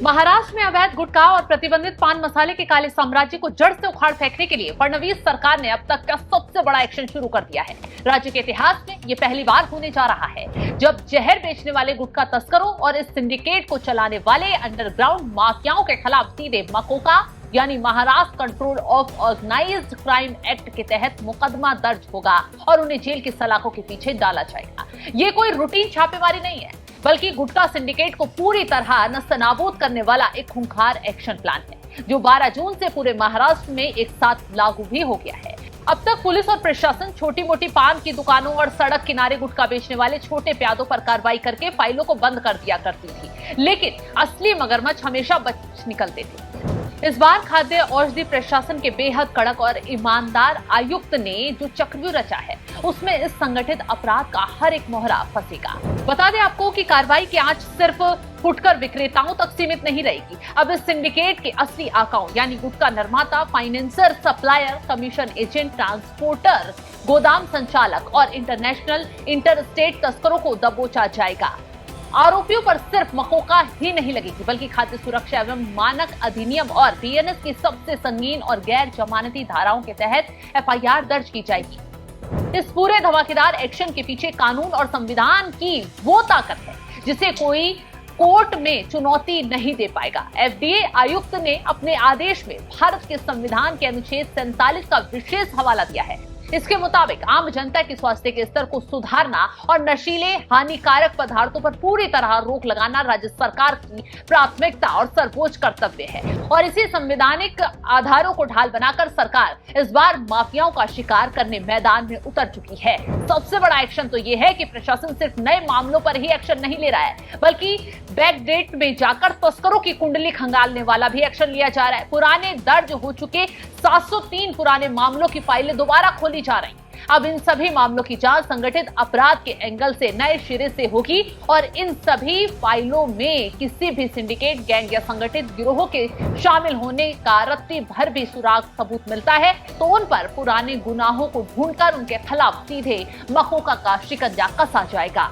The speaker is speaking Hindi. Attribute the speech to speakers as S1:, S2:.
S1: महाराष्ट्र में अवैध गुटखा और प्रतिबंधित पान मसाले के काले साम्राज्य को जड़ से उखाड़ फेंकने के लिए फडणवीस सरकार ने अब तक का सबसे बड़ा एक्शन शुरू कर दिया है। राज्य के इतिहास में ये पहली बार होने जा रहा है जब जहर बेचने वाले गुटखा तस्करों और इस सिंडिकेट को चलाने वाले अंडरग्राउंड माफियाओं के खिलाफ सीधे मकोका यानी Maharashtra control of organised crime act के तहत मुकदमा दर्ज होगा और उन्हें जेल की सलाखों के पीछे डाला जाएगा। ये कोई रूटीन छापेमारी नहीं है, बल्कि गुटखा सिंडिकेट को पूरी तरह नस्तनाबूद करने वाला एक खूंखार एक्शन प्लान है जो 12 जून से पूरे महाराष्ट्र में एक साथ लागू भी हो गया है। अब तक पुलिस और प्रशासन छोटी मोटी पान की दुकानों और सड़क किनारे गुटखा बेचने वाले छोटे प्यादों पर कार्रवाई करके फाइलों को बंद कर दिया करती थी, लेकिन असली मगरमच्छ हमेशा बच निकलते थे। इस बार खाद्य औषधि प्रशासन के बेहद कड़क और ईमानदार आयुक्त ने जो चक्रव्यूह रचा है उसमें इस संगठित अपराध का हर एक मोहरा फंसेगा। बता दें आपको कि कार्रवाई की आंच सिर्फ फुटकर विक्रेताओं तक सीमित नहीं रहेगी। अब इस सिंडिकेट के असली आकाओं यानी गुटखा निर्माता, financer, supplier, commission agent, transporter, गोदाम संचालक और इंटरनेशनल इंटरस्टेट तस्करों को दबोचा जाएगा। आरोपियों पर सिर्फ मकोका ही नहीं लगेगी, बल्कि खाद्य सुरक्षा एवं मानक अधिनियम और बीएनएस की सबसे संगीन और गैर जमानती धाराओं के तहत एफआईआर दर्ज की जाएगी। इस पूरे धमाकेदार एक्शन के पीछे कानून और संविधान की वो ताकत है जिसे कोई कोर्ट में चुनौती नहीं दे पाएगा। एफडीए आयुक्त ने अपने आदेश में भारत के संविधान के अनुच्छेद 47 का विशेष हवाला दिया है। इसके मुताबिक आम जनता के स्वास्थ्य के स्तर को सुधारना और नशीले हानिकारक पदार्थों पर पूरी तरह रोक लगाना राज्य सरकार की प्राथमिकता और सर्वोच्च कर्तव्य है। और इसी संवैधानिक आधारों को ढाल बनाकर सरकार इस बार माफियाओं का शिकार करने मैदान में उतर चुकी है। सबसे बड़ा एक्शन तो ये है कि प्रशासन सिर्फ नए मामलों पर ही एक्शन नहीं ले रहा है, बल्कि बैकडेट में जाकर तस्करों की कुंडली खंगालने वाला भी एक्शन लिया जा रहा है। पुराने दर्ज हो चुके 703 पुराने मामलों की फाइलें दोबारा खोली जा रही। अब इन सभी मामलों की जांच संगठित अपराध के एंगल से नए सिरे से होगी और इन सभी फाइलों में किसी भी सिंडिकेट, गैंग या संगठित गिरोह के शामिल होने का रत्ती भर भी सुराग सबूत मिलता है तो उन पर पुराने गुनाहों को ढूंढकर उनके खिलाफ सीधे मकोका का शिकंजा कसा जाएगा।